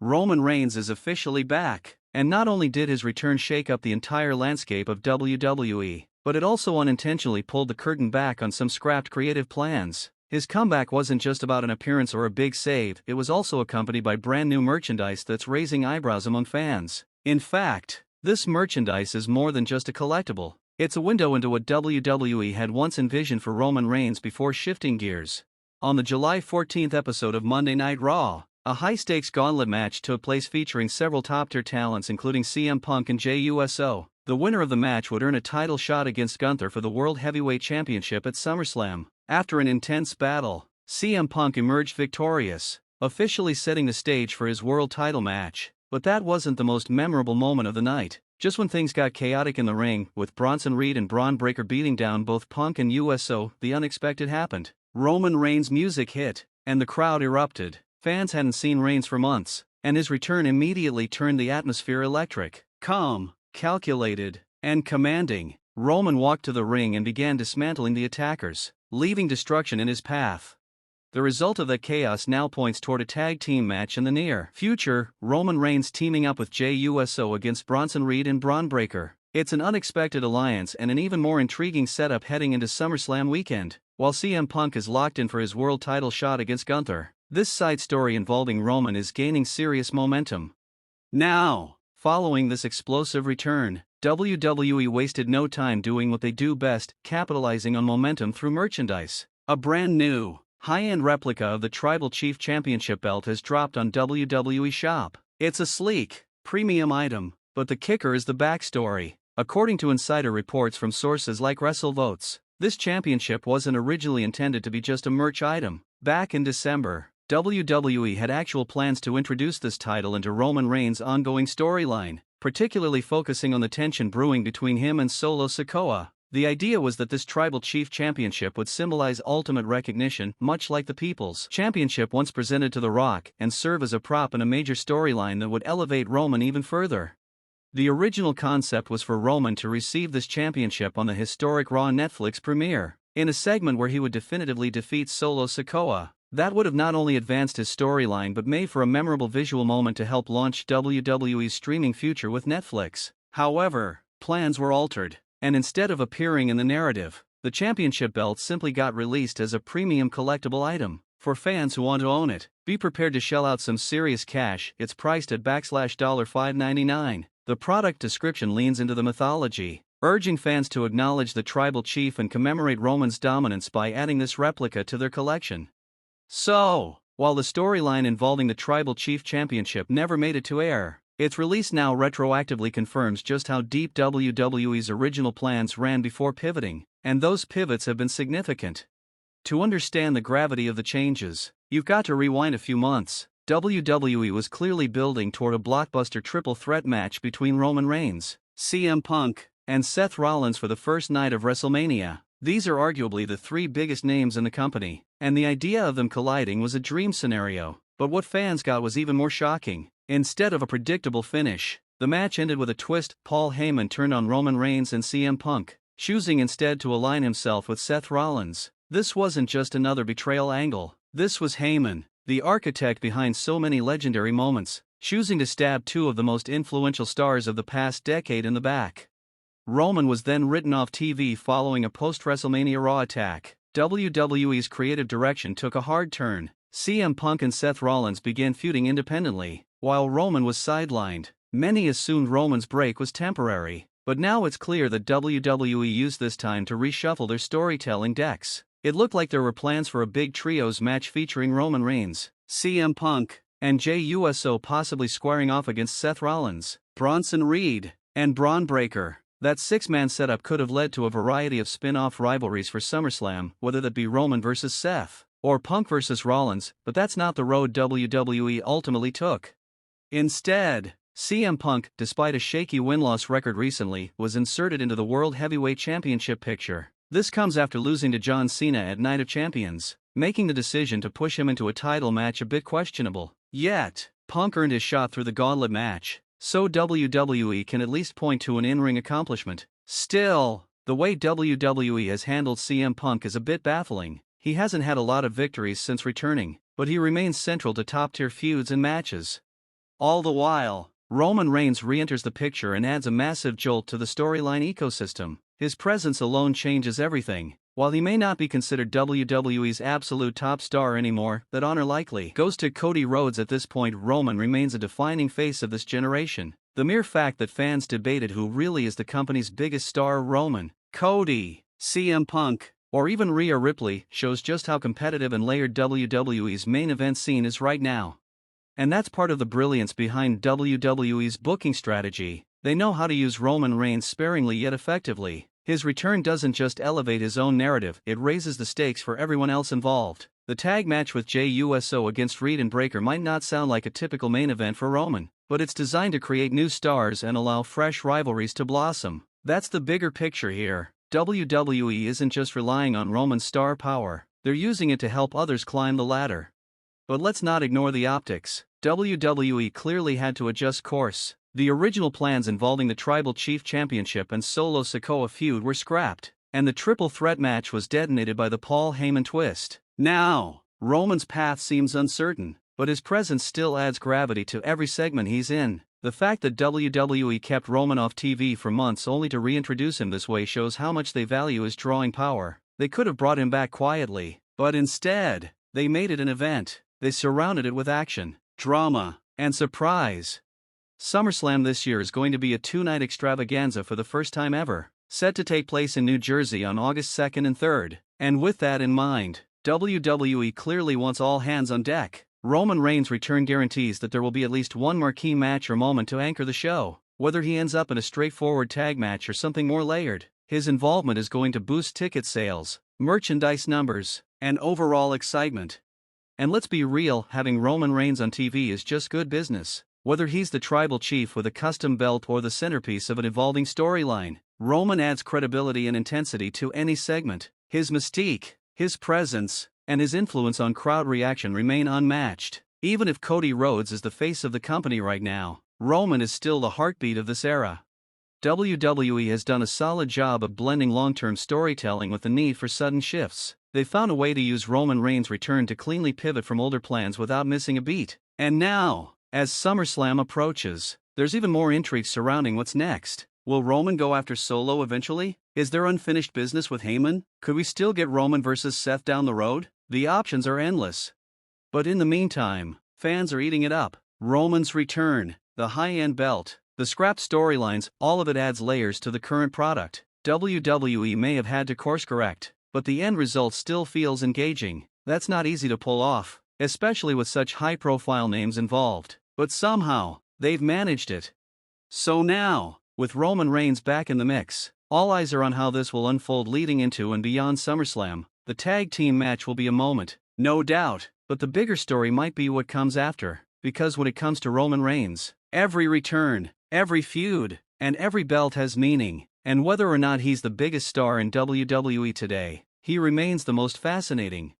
Roman Reigns is officially back. And not only did his return shake up the entire landscape of WWE, but it also unintentionally pulled the curtain back on some scrapped creative plans. His comeback wasn't just about an appearance or a big save, it was also accompanied by brand new merchandise that's raising eyebrows among fans. In fact, this merchandise is more than just a collectible. It's a window into what WWE had once envisioned for Roman Reigns before shifting gears. On the July 14th episode of Monday Night Raw, a high-stakes gauntlet match took place featuring several top-tier talents including CM Punk and Jey Uso. The winner of the match would earn a title shot against Gunther for the World Heavyweight Championship at SummerSlam. After an intense battle, CM Punk emerged victorious, officially setting the stage for his world title match. But that wasn't the most memorable moment of the night. Just when things got chaotic in the ring, with Bronson Reed and Braun Breaker beating down both Punk and Uso, the unexpected happened. Roman Reigns' music hit, and the crowd erupted. Fans hadn't seen Reigns for months, and his return immediately turned the atmosphere electric. Calm, calculated, and commanding, Roman walked to the ring and began dismantling the attackers, leaving destruction in his path. The result of that chaos now points toward a tag team match in the near future, Roman Reigns teaming up with Jey Uso against Bronson Reed and Braun Breaker. It's an unexpected alliance and an even more intriguing setup heading into SummerSlam weekend. While CM Punk is locked in for his world title shot against Gunther, this side story involving Roman is gaining serious momentum. Now, following this explosive return, WWE wasted no time doing what they do best, capitalizing on momentum through merchandise. A brand new, high-end replica of the Tribal Chief Championship belt has dropped on WWE Shop. It's a sleek, premium item, but the kicker is the backstory. According to insider reports from sources like WrestleVotes, this championship wasn't originally intended to be just a merch item. Back in December, WWE had actual plans to introduce this title into Roman Reigns' ongoing storyline, particularly focusing on the tension brewing between him and Solo Sikoa. The idea was that this Tribal Chief Championship would symbolize ultimate recognition, much like the People's Championship once presented to The Rock, and serve as a prop in a major storyline that would elevate Roman even further. The original concept was for Roman to receive this championship on the historic Raw Netflix premiere, in a segment where he would definitively defeat Solo Sikoa. That would have not only advanced his storyline but made for a memorable visual moment to help launch WWE's streaming future with Netflix. However, plans were altered, and instead of appearing in the narrative, the championship belt simply got released as a premium collectible item. For fans who want to own it, be prepared to shell out some serious cash. It's priced at $599. The product description leans into the mythology, urging fans to acknowledge the Tribal Chief and commemorate Roman's dominance by adding this replica to their collection. So, while the storyline involving the Tribal Chief Championship never made it to air, its release now retroactively confirms just how deep WWE's original plans ran before pivoting, and those pivots have been significant. To understand the gravity of the changes, you've got to rewind a few months. WWE was clearly building toward a blockbuster triple threat match between Roman Reigns, CM Punk, and Seth Rollins for the first night of WrestleMania. These are arguably the three biggest names in the company, and the idea of them colliding was a dream scenario. But what fans got was even more shocking. Instead of a predictable finish, the match ended with a twist. Paul Heyman turned on Roman Reigns and CM Punk, choosing instead to align himself with Seth Rollins. This wasn't just another betrayal angle. This was Heyman, the architect behind so many legendary moments, choosing to stab two of the most influential stars of the past decade in the back. Roman was then written off TV following a post-WrestleMania Raw attack. WWE's creative direction took a hard turn. CM Punk and Seth Rollins began feuding independently, while Roman was sidelined. Many assumed Roman's break was temporary, but now it's clear that WWE used this time to reshuffle their storytelling decks. It looked like there were plans for a big trios match featuring Roman Reigns, CM Punk, and Jey Uso possibly squaring off against Seth Rollins, Bronson Reed, and Braun Breaker. That six-man setup could have led to a variety of spin-off rivalries for SummerSlam, whether that be Roman versus Seth, or Punk versus Rollins, but that's not the road WWE ultimately took. Instead, CM Punk, despite a shaky win-loss record recently, was inserted into the World Heavyweight Championship picture. This comes after losing to John Cena at Night of Champions, making the decision to push him into a title match a bit questionable. Yet, Punk earned his shot through the gauntlet match, so WWE can at least point to an in-ring accomplishment. Still, the way WWE has handled CM Punk is a bit baffling. He hasn't had a lot of victories since returning, but he remains central to top-tier feuds and matches. All the while, Roman Reigns re-enters the picture and adds a massive jolt to the storyline ecosystem. His presence alone changes everything. While he may not be considered WWE's absolute top star anymore, that honor likely goes to Cody Rhodes. At this point, Roman remains a defining face of this generation. The mere fact that fans debated who really is the company's biggest star, Roman, Cody, CM Punk, or even Rhea Ripley, shows just how competitive and layered WWE's main event scene is right now. And that's part of the brilliance behind WWE's booking strategy. They know how to use Roman Reigns sparingly yet effectively. His return doesn't just elevate his own narrative, it raises the stakes for everyone else involved. The tag match with Jey Uso against Reed and Breakker might not sound like a typical main event for Roman, but it's designed to create new stars and allow fresh rivalries to blossom. That's the bigger picture here. WWE isn't just relying on Roman's star power, they're using it to help others climb the ladder. But let's not ignore the optics. WWE clearly had to adjust course. The original plans involving the Tribal Chief Championship and Solo Sikoa feud were scrapped, and the triple threat match was detonated by the Paul Heyman twist. Now, Roman's path seems uncertain, but his presence still adds gravity to every segment he's in. The fact that WWE kept Roman off TV for months only to reintroduce him this way shows how much they value his drawing power. They could have brought him back quietly, but instead, they made it an event. They surrounded it with action, drama, and surprise. SummerSlam this year is going to be a two-night extravaganza for the first time ever, set to take place in New Jersey on August 2nd and 3rd. And with that in mind, WWE clearly wants all hands on deck. Roman Reigns' return guarantees that there will be at least one marquee match or moment to anchor the show. Whether he ends up in a straightforward tag match or something more layered, his involvement is going to boost ticket sales, merchandise numbers, and overall excitement. And let's be real, having Roman Reigns on TV is just good business. Whether he's the tribal chief with a custom belt or the centerpiece of an evolving storyline, Roman adds credibility and intensity to any segment. His mystique, his presence, and his influence on crowd reaction remain unmatched. Even if Cody Rhodes is the face of the company right now, Roman is still the heartbeat of this era. WWE has done a solid job of blending long-term storytelling with the need for sudden shifts. They found a way to use Roman Reigns' return to cleanly pivot from older plans without missing a beat. And now, as SummerSlam approaches, there's even more intrigue surrounding what's next. Will Roman go after Solo eventually? Is there unfinished business with Heyman? Could we still get Roman versus Seth down the road? The options are endless. But in the meantime, fans are eating it up. Roman's return, the high-end belt, the scrapped storylines, all of it adds layers to the current product. WWE may have had to course correct, but the end result still feels engaging. That's not easy to pull off, especially with such high-profile names involved. But somehow, they've managed it. So now, with Roman Reigns back in the mix, all eyes are on how this will unfold leading into and beyond SummerSlam. The tag team match will be a moment, no doubt, but the bigger story might be what comes after. Because when it comes to Roman Reigns, every return, every feud, and every belt has meaning. And whether or not he's the biggest star in WWE today, he remains the most fascinating,